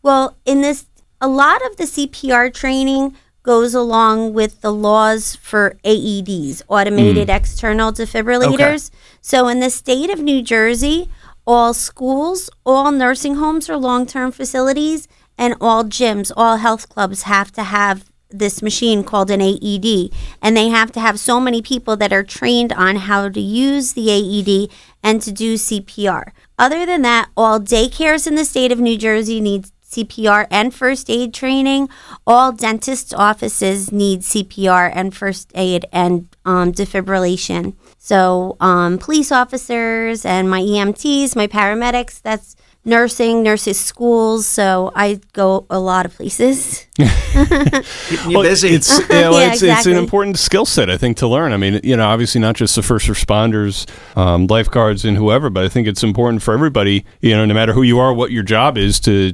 Well, a lot of the CPR training goes along with the laws for AEDs, automated external defibrillators. Okay. So in the state of New Jersey, all schools, all nursing homes or long-term facilities, and all gyms, all health clubs have to have this machine called an AED, and they have to have so many people that are trained on how to use the AED and to do CPR. Other than that, all daycares in the state of New Jersey need CPR and first aid training. All dentists' offices need CPR and first aid and defibrillation. So police officers and my EMTs, my paramedics, that's nurses' schools, so I go a lot of places. Keeping you busy. It's an important skill set, I think, to learn. I mean, obviously not just the first responders, lifeguards, and whoever, but I think it's important for everybody, no matter who you are, what your job is, to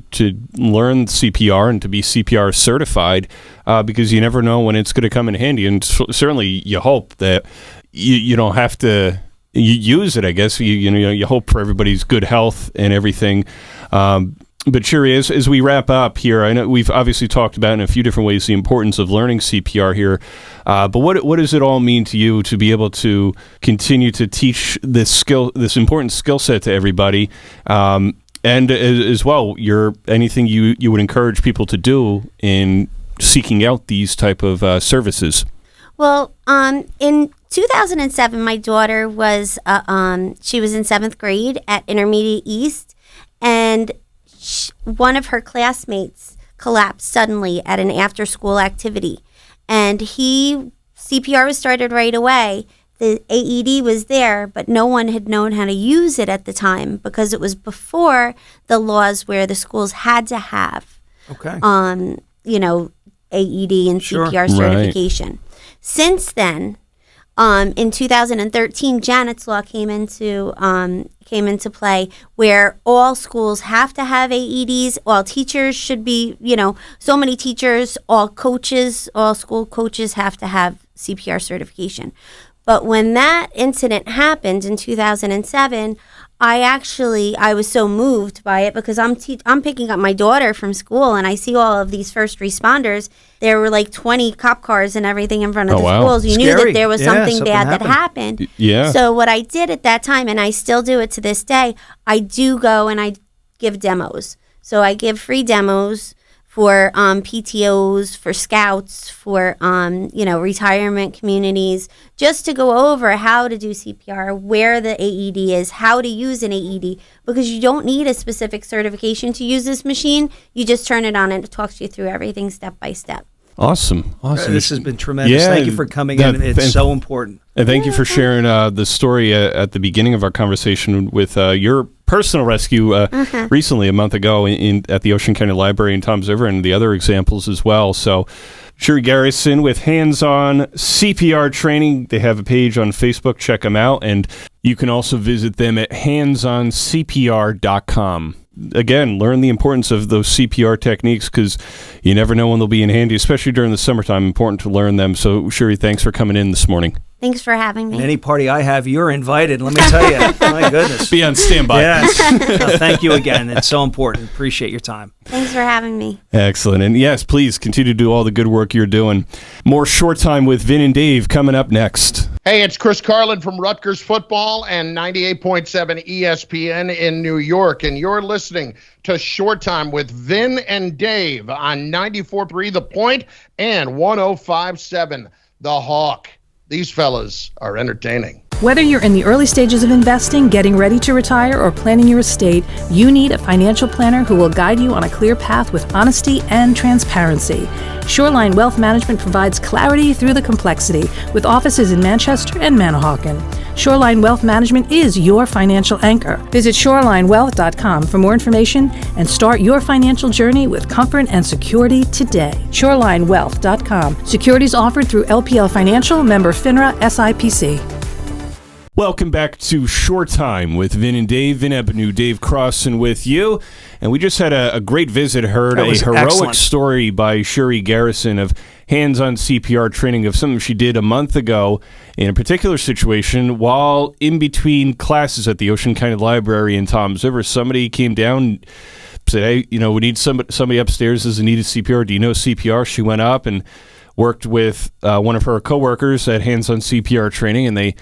learn CPR and to be CPR certified, because you never know when it's going to come in handy, and certainly you hope that you don't have to use it, I guess. You hope for everybody's good health and everything. But Cherie, as we wrap up here, I know we've obviously talked about in a few different ways the importance of learning CPR here. But what does it all mean to you to be able to continue to teach this important skill set to everybody? And as well, anything you would encourage people to do in seeking out these type of services? Well, in 2007, my daughter was she was in 7th grade at Intermediate East, and one of her classmates collapsed suddenly at an after-school activity, and CPR was started right away. the AED was there, but no one had known how to use it at the time because it was before the laws where the schools had to have, you know, AED and CPR certification. Right. Since then, in 2013, Janet's Law came into play, where all schools have to have AEDs. All teachers should be, you know, so many teachers, all coaches, all school coaches have to have CPR certification. But when that incident happened in 2007, I was so moved by it because I'm picking up my daughter from school, and I see all of these first responders. There were like 20 cop cars and everything in front of the schools. You knew that there was something bad that happened. Yeah. So what I did at that time, and I still do it to this day, I do go and I give demos. So I give free demos for PTOs, for scouts, for you know, retirement communities, just to go over how to do CPR, where the AED is, how to use an AED, because you don't need a specific certification to use this machine. You just turn it on and it talks you through everything step by step. Awesome. This has been tremendous. Thank you for coming in. It's so important. And thank you for sharing the story at the beginning of our conversation with your personal rescue recently, a month ago, at the Ocean County Library in Toms River, and the other examples as well. So, Cherie Garrison with Hands-On CPR Training. They have a page on Facebook. Check them out. And you can also visit them at handsoncpr.com. Again, learn the importance of those CPR techniques, because you never know when they'll be in handy, especially during the summertime. Important to learn them. So, Cherie, thanks for coming in this morning. Thanks for having me. Any party I have, you're invited. Let me tell you. My goodness. Be on standby. Yes. Thank you again. It's so important. Appreciate your time. Thanks for having me. Excellent. And yes, please continue to do all the good work you're doing. More Short Time with Vin and Dave coming up next. Hey, it's Chris Carlin from Rutgers Football and 98.7 ESPN in New York, and you're listening to Short Time with Vin and Dave on 94.3 The Point and 105.7 The Hawk. These fellas are entertaining. Whether you're in the early stages of investing, getting ready to retire, or planning your estate, you need a financial planner who will guide you on a clear path with honesty and transparency. Shoreline Wealth Management provides clarity through the complexity, with offices in Manchester and Manahawkin. Shoreline Wealth Management is your financial anchor. Visit shorelinewealth.com for more information and start your financial journey with comfort and security today. Shorelinewealth.com. Securities offered through LPL Financial, member FINRA, SIPC. Welcome back to Short Time with Vin and Dave. Vin Ebenu, Dave Crossan with you. And we just had a great visit, heard a heroic story by Cherie Garrison of hands-on CPR training, of something she did a month ago in a particular situation while in between classes at the Ocean County Library in Toms River. Somebody came down and said, hey, you know, we need somebody upstairs as needed CPR. Do you know CPR? She went up and worked with one of her coworkers at hands-on CPR training, and they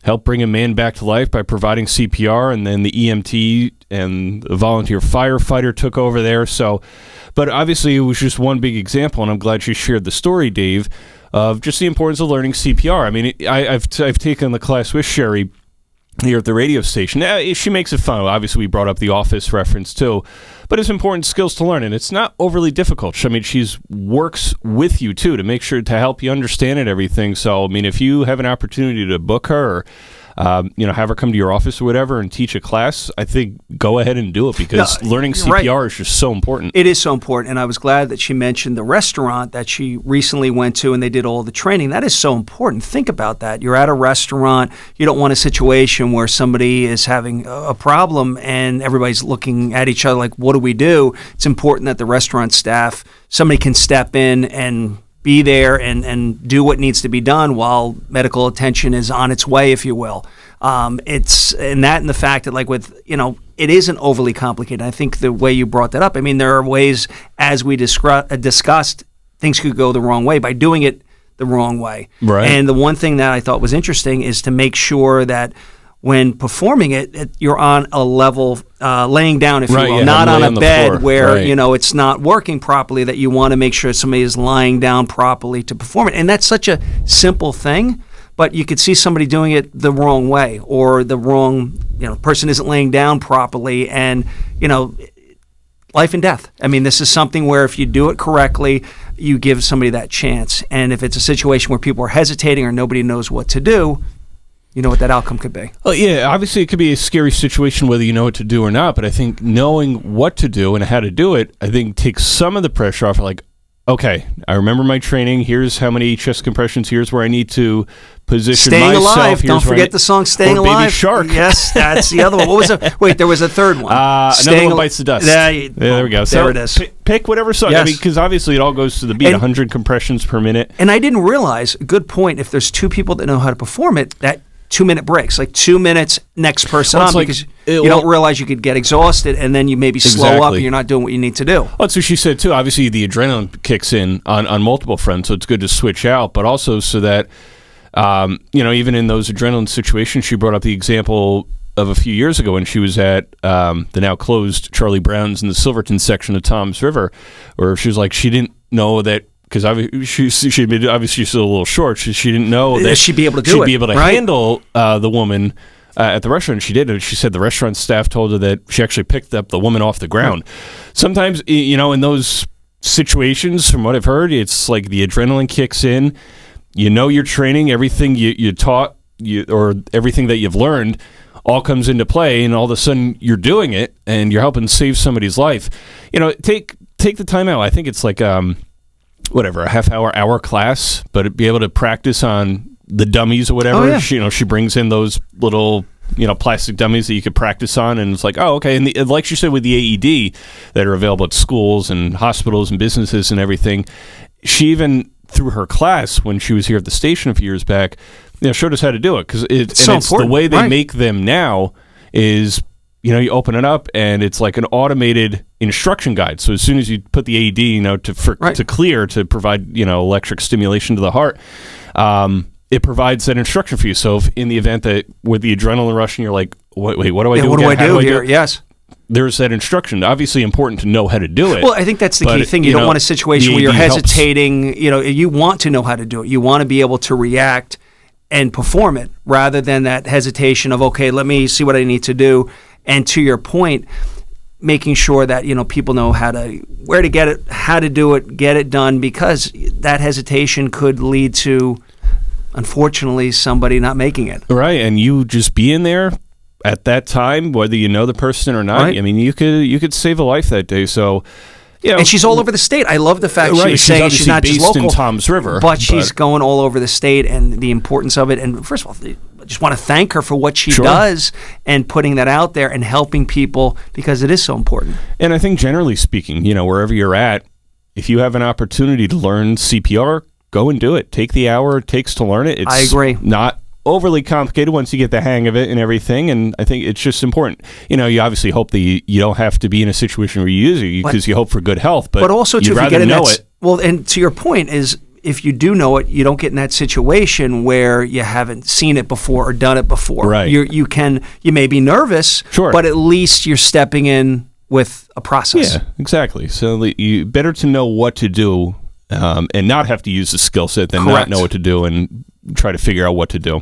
helped bring a man back to life by providing CPR, and then the EMT and the volunteer firefighter took over there. So, but obviously it was just one big example, and I'm glad you shared the story, Dave, of just the importance of learning CPR. I mean, I've taken the class with Cherie here at the radio station. She makes it fun. Obviously, we brought up the Office reference too, but it's important skills to learn, and it's not overly difficult. I mean, she's works with you too to make sure to help you understand it, everything. So, I mean, if you have an opportunity to book her or have her come to your office or whatever and teach a class, I think go ahead and do it, because learning CPR is just so important. It is so important, and I was glad that she mentioned the restaurant that she recently went to and they did all the training. That is so important. Think about that. You're at a restaurant. You don't want a situation where somebody is having a problem and everybody's looking at each other like, what do we do? It's important that the restaurant staff, somebody can step in and be there and do what needs to be done while medical attention is on its way, if you will. It's and the fact that, like, with, it isn't overly complicated. I think the way you brought that up, I mean, there are ways, as we discussed, things could go the wrong way by doing it the wrong way. Right. And the one thing that I thought was interesting is to make sure that when performing it, you're on a level, laying down, if you will, not on a bed where, it's not working properly, that you want to make sure somebody is lying down properly to perform it. And that's such a simple thing, but you could see somebody doing it the wrong way, or the wrong, person isn't laying down properly, and, life and death. I mean, this is something where if you do it correctly, you give somebody that chance. And if it's a situation where people are hesitating or nobody knows what to do, you know what that outcome could be. Well, yeah, obviously it could be a scary situation whether you know what to do or not, but I think knowing what to do and how to do it, I think takes some of the pressure off. Like, okay, I remember my training. Here's how many chest compressions. Here's where I need to position Staying myself. Alive. Don't forget the song Staying Alive. Baby Shark. Yes, that's the other one. What was it? Wait, there was a third one. Another One Bites the Dust. There we go. So there it is. Pick whatever song. Yes. I mean, because obviously it all goes to the beat, 100 compressions per minute. And I didn't realize, good point, if there's two people that know how to perform it, that 2-minute breaks, like 2 minutes, next person on, because you don't realize you could get exhausted and then you maybe slow up and you're not doing what you need to do. Well, that's what she said too. Obviously, the adrenaline kicks in on multiple fronts, so it's good to switch out, but also so that, even in those adrenaline situations, she brought up the example of a few years ago when she was at the now closed Charlie Brown's in the Silverton section of Toms River, where she was like, she didn't know that, because she admitted, obviously she's still a little short. She didn't know that she'd be able to do it. She'd be able to handle the woman at the restaurant. She did, and she said the restaurant staff told her that she actually picked up the woman off the ground. Sometimes, in those situations, from what I've heard, it's like the adrenaline kicks in. You know your training, everything you taught, or everything that you've learned, all comes into play, and all of a sudden you're doing it, and you're helping save somebody's life. Take the time out. I think it's like a half-hour class, but be able to practice on the dummies or whatever. Oh, yeah. She brings in those little plastic dummies that you could practice on, and it's like, oh, okay. And like she said, with the AED that are available at schools and hospitals and businesses and everything, she even through her class when she was here at the station a few years back, showed us how to do it, because it's the way they make them now is. You open it up and it's like an automated instruction guide. So as soon as you put the AED, to clear, to provide, electric stimulation to the heart, it provides that instruction for you. So if in the event that with the adrenaline rush and you're like, wait, what do I do? What do I do here? Yes. There's that instruction. Obviously important to know how to do it. Well, I think that's the key thing. You don't want a situation where you're hesitating. You want to know how to do it. You want to be able to react and perform it rather than that hesitation of, okay, let me see what I need to do. And to your point, making sure that people know where to get it, how to do it, get it done, because that hesitation could lead to, unfortunately, somebody not making it. Right, and you just being there at that time, whether you know the person or not. Right. I mean, you could save a life that day. So. And she's all over the state. I love the fact she was saying she's not just local, in Toms River, but she's going all over the state, and the importance of it. And first of all, I just want to thank her for what she does and putting that out there and helping people, because it is so important. And I think generally speaking, wherever you're at, if you have an opportunity to learn CPR, go and do it. Take the hour it takes to learn it. I agree. Not overly complicated once you get the hang of it and everything, and I think it's just important. You obviously hope that you don't have to be in a situation where you use it, because you hope for good health, but also you'd rather know it. Well, and to your point is, if you do know it, you don't get in that situation where you haven't seen it before or done it before. Right. You may be nervous, but at least you're stepping in with a process. Yeah, exactly. So you better to know what to do and not have to use the skill set than not know what to do and try to figure out what to do.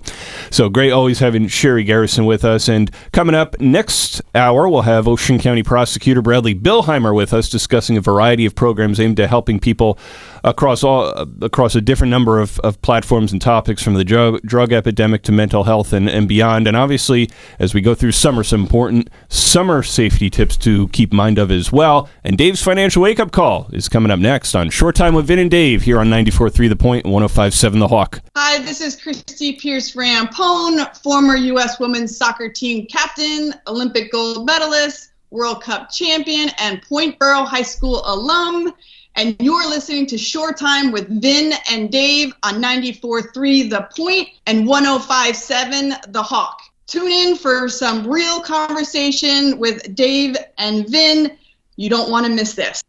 So great always having Cherie Garrison with us. And coming up next hour, we'll have Ocean County Prosecutor Bradley Billheimer with us, discussing a variety of programs aimed at helping people across a different number of platforms and topics, from the drug epidemic to mental health and beyond. And obviously, as we go through summer, some important summer safety tips to keep mind of as well. And Dave's Financial Wake-Up Call is coming up next on Short Time with Vin and Dave here on 94.3 The Point and 105.7 The Hawk. Hi, this is Christy Pierce-Rampone, former U.S. women's soccer team captain, Olympic gold medalist, World Cup champion, and Point Borough High School alum. And you're listening to Short Time with Vin and Dave on 94.3 The Point and 105.7 The Hawk. Tune in for some real conversation with Dave and Vin. You don't want to miss this.